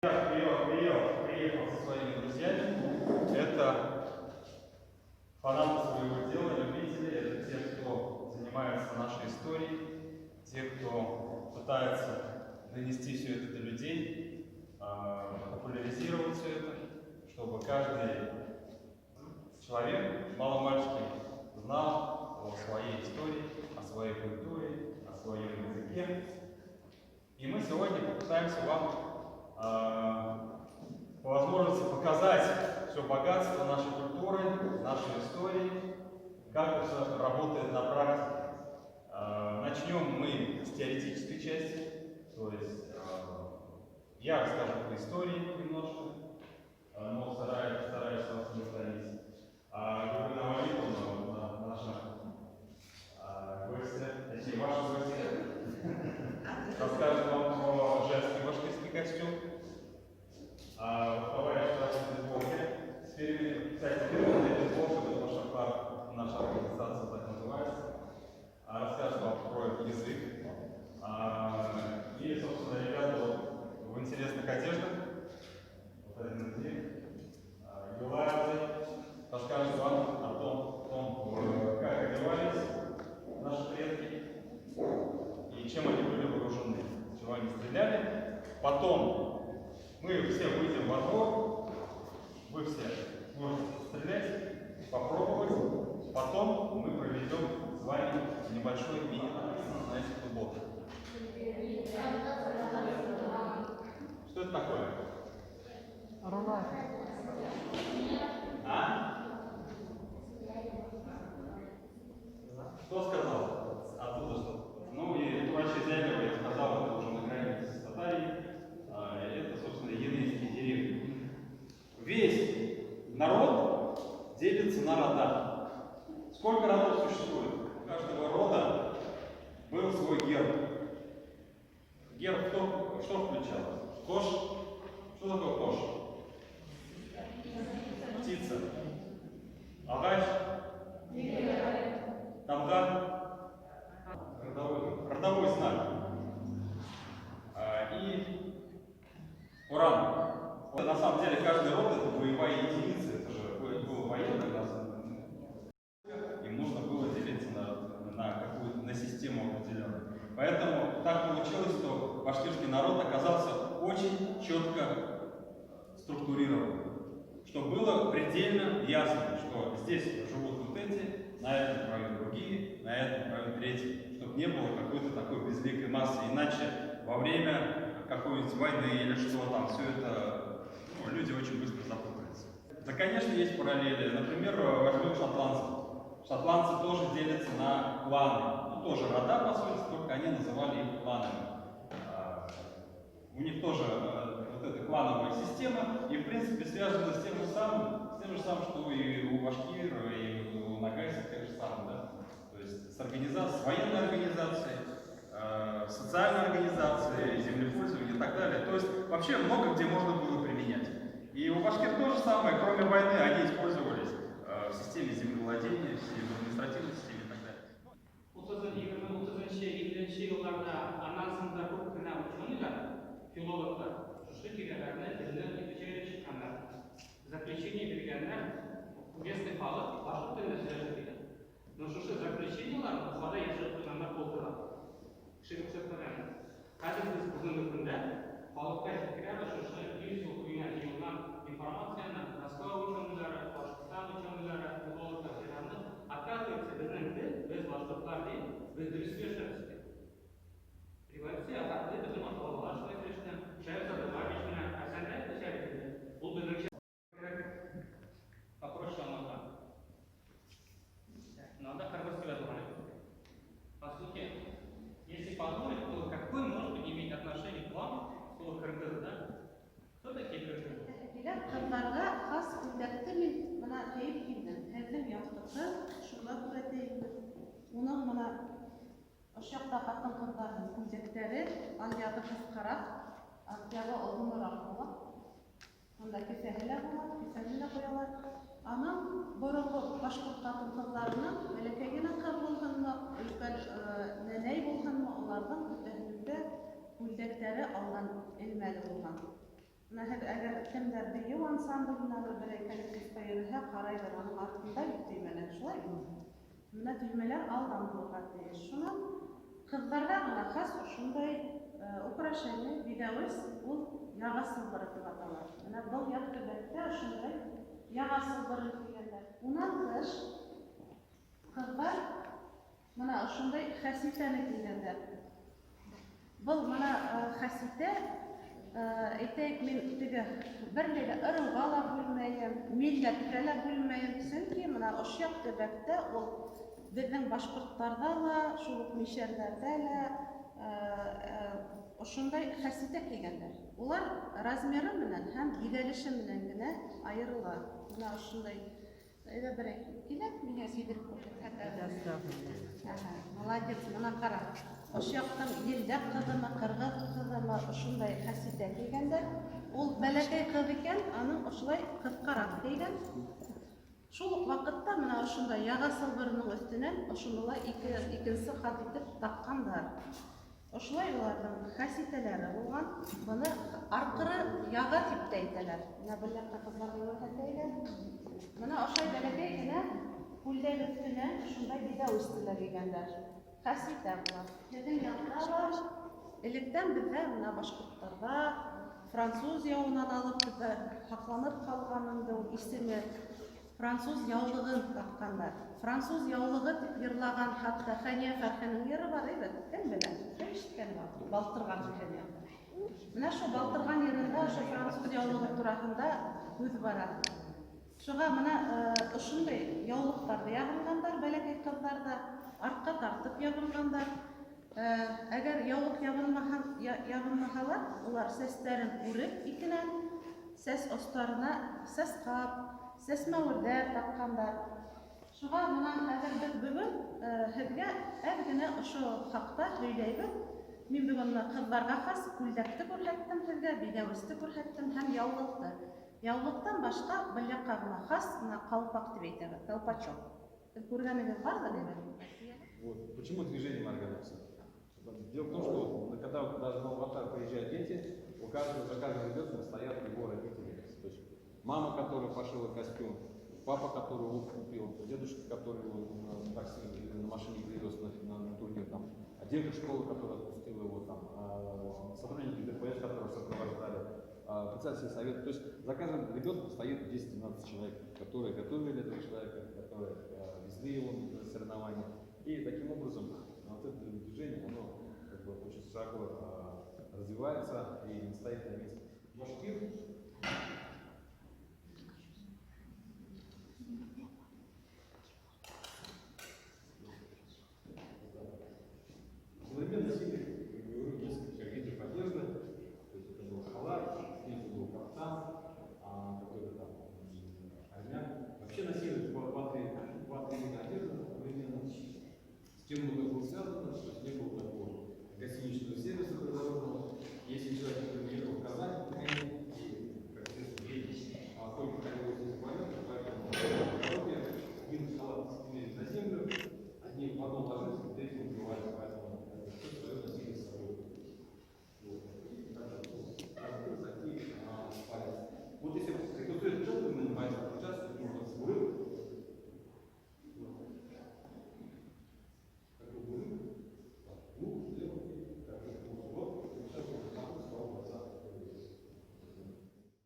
Приехал со своими друзьями. Это фанаты своего дела, любители, это те, кто занимается нашей историей, те, кто пытается донести все это до людей, популяризировать все это, чтобы каждый человек, маломальски, знал о своей истории, о своей культуре, о своем языке. И мы сегодня попытаемся вам по возможности показать все богатство нашей культуры, нашей истории, как это работает на практике. Начнем мы с теоретической части, то есть я расскажу по истории немножко, но стараюсь вас не утомить. Галина Валерьевна, наша гостья, точнее ваша гостья, расскажет вам про женский башкирский костюм. Товарищ бейсболки с периметром, кстати, периметр бейсболка, потому что наша организация так называется, расскажет вам про язык. И, собственно, ребята в интересных одеждах, вот один из них, Юлай, расскажет вам о том, как одевались наши предки и чем они были вооружены, чего они стреляли. Потом мы все выйдем во двор, вы все можете стрелять, попробовать. Потом мы проведем с вами небольшой мини-анализ на этих футболках. Что это такое? Рулат. Кто сказал? Оттуда что? Ну и прочие зайка, я сказал, это уже на границе с Татарией. Это, собственно, еврейские деревни. Весь народ делится на рода. Сколько родов существует? У каждого рода был свой герб. Герб что включал? Кош. Что такое кош? Птица. Агач. Тамган. Родовой знак. И уран. На самом деле каждый род это боевая единица, это же было военное, им нужно было делиться на систему определенную. Поэтому так получилось, что башкирский народ оказался очень четко структурирован, что было предельно ясно, что здесь живут вот эти, на этом правят другие, на этом правят третьи, чтобы не было какой-то такой безликой массы, иначе во время какой-нибудь войны или что там, все это, люди очень быстро запутаются. Да, конечно, есть параллели. Например, возьмем шотландцев. Шотландцы тоже делятся на кланы. Ну, тоже рода, по сути, только они называли их кланами. У них тоже вот эта клановая система, и в принципе связана с тем же самым, что и у башкир, и у нагайцев тех же самых, да? То есть с военной организацией, социальной организацией, землепользования и так далее. То есть вообще много где можно было применять. И у башкир то же самое, кроме войны, они использовались в системе землевладения, в административной системе и так далее. 30-20 yıllarda ana sınıfta çok kına uçmanıyla filologlar şu şekillerine dilden içeri çıkanlar запрещение берганlar местный халык башкы тілінде сөйлейді. Но şu запрещениялар қалада yaşап тұрғандар толтырады. Кішігіп сөйлеген. Қазір біз бүгінгі күнде халыққа жеткізеді şu видео күйінен жиылған информацияны Москва ученыйлары, Башқұртстан ученыйлары, филологтар жинады. Оказывается, біздің тіл, біз башқұрттар дейін, біз дұрыс сөйлесеміз. Революция арқылы біздің ата-бабалар солай сөйлескен, шайып задаварищина, Асантай сөйлескен. Бұл біздің попроще анлатам. Надо хорватский разговаривать. По сути, если подумать, то какое может иметь отношение к вам слово кыргыз, да? Кто такие кыргызы? Kızlarga has gündekte min bana deyip gidin. Hezim yaptıkta şurada üreteyim. Onun bana aşağıda katın kızların gündekleri ancadı kızkarak Asyaga uzun olarak olan. Ondaki seheler var, kesenine koyarlar. Anam boruğu başkurtların kızlarının melekegene kabulkanma, neney bulkanma onlardan ötesinde gündekleri alan ilmeli olan. Менә һеҙ әгәр кемдер бейеү ансамблена берәй коллектив бәйерһә, ҡарайҙыр, аның артында бит төймәләр, шулаймы? Менә төймәләр алдан булырға тейеш. Шунан ҡыҙҙарға ғына хас ошондай украшение, бидәүес, ул яға сылбыры тип атала. Менә был яҡ төбәктә ошондай яға сылбыры кигәндәр. Унан тыш ҡыҙҙар менә ошондай хәситәне кигәндәр. Был менә хәситә, әйтәйек, мин теге бер дә ырыуға ла бүлмәйем, милләткә лә бүлмәйем, сөнки менә ошо яҡ төбәктә ул беҙҙең башҡорттарҙа ла, шул уҡ мишәрҙәрҙә лә ошондай хәситә кигәндәр. Улар размеры менән һәм биҙәлеше менән генә айырыла. Менә ошондай әйҙә берәй килә, миңә сиҙеп күрһәт. Молодец, менә ҡара. Ошо яҡтың елдәк ҡыҙымы, ҡырғыҙ ҡыҙымы ошондай хәситә кигәндәр. Ул бәләкәй ҡыҙ икән, аның ошолай ҡыҫҡараҡ кигән. Шул уҡ ваҡытта менә ошондай яға сылбырының өҫтөнән ошонола икенсе хат итеп таҡҡандар. Ошолай уларҙың хәситәләре булған. Быны арҡыры яға тип тә әйтәләр. Менә был яҡта ҡыҙҙар күрһәтәйләр. Менә ошой бәләкәй генә күлдәк өҫтөнән ошондай биҙәү үстеләр кигәндәр. Хәситә була. Һеҙҙең яҡта ла электән беҙҙә менә башҡорттарҙа француз яуынан алып һаҡланып ҡалғанында ул исеме француз яулығын таҡҡандар. Француз яулығы тип йырлаған хатта Хәниә Фәрхәнең йыры бар бит. Кем белә? Кем ишеткән бар? Балтырған икән. Менә шул балтырған йырында ошо француз яулығы тураһында һүҙ бара. Шуға менә ошондай яулыҡтарҙы ябынғандар, бәләкәй ҡыҙҙарҙа артҡа тартып ябынғандар. Әгәр яулыҡ ябынмаһалар, улар сәстәрен үреп икенән, сәс остарына сәс ҡап, сәсмәүерҙәр таҡҡандар. Шуға менән әгәр беҙ бөгөн һеҙгә әҙ генә ошо хаҡта һөйләйбеҙ. Мин бөгөн ҡыҙҙарға хас күлдәкте күрһәттем һеҙгә, биҙәүесте күрһәттем һәм яулыҡты. Яулыҡтан башҡа был яҡҡа ғына хас ҡалпаҡ тип әйтәбеҙ, колпачок. Һеҙ күргәнегеҙ барҙыр, Вот. Почему движение моргануса? Дело в том, что когда даже на аватар приезжают дети, за каждым ребенком стоят его родители. То есть мама, которая пошила костюм, папа, который его купил, дедушка, который его на такси или на машине привез на турнир, там, отдельная школа, которая отпустила его, там, сотрудники ДПС, которые сопровождали, председатель совета. То есть за каждым ребенком стоит 10-12 человек, которые готовили этого человека, которые везли его на соревнования. И таким образом вот это движение, оно как бы очень широко развивается и не стоит на месте. Башкир. Современный стиль, я говорю, несколько видов одежды. То есть это был халат, снизу был кафтан, который там армян. Вообще носили два-три вида одежды одновременно. С чем много было связано,